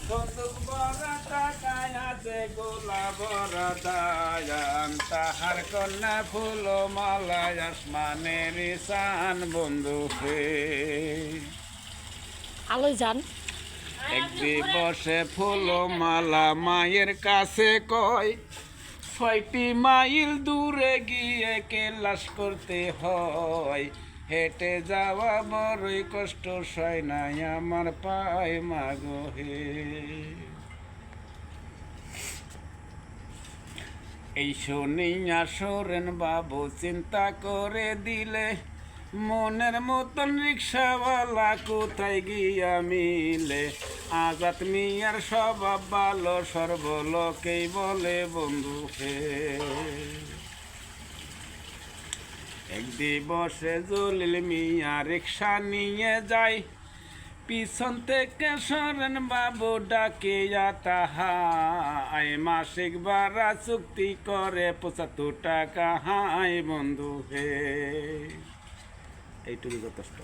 বন্দুক বড় টাকায় আছে গোলা বড় দায়ান তাহার কন্যা ফুল মালায় আসমানের সান বন্ধু হে আলোয় যান। এক দিবসে ফুল মালা মায়ের কাছে কয় ৬টি মাইল দূরে গিয়ে কেলাস করতে হয় হেঁটে যাওয়া বড়ই কষ্ট সয় নাই আমার পায় মাগো হে। এই শুনিয়া সোরেন বাবু চিন্তা করে দিলে মনের মতন রিক্সাওয়ালা কোথায় গিয়া মিলে আজাদ মিয়ার স্বভাব ভালো সর্বলোকেই বলে বন্ধু হে। এক দিবসে জলিল মিয়া রিক্সা নিয়ে যায় পিছন থেকে সোরেন বাবু ডাকে তাহাই মাসিক ভাড়া চুক্তি করে ৭৫ টাকা হাই বন্ধু হে। এইটুকু যথেষ্ট।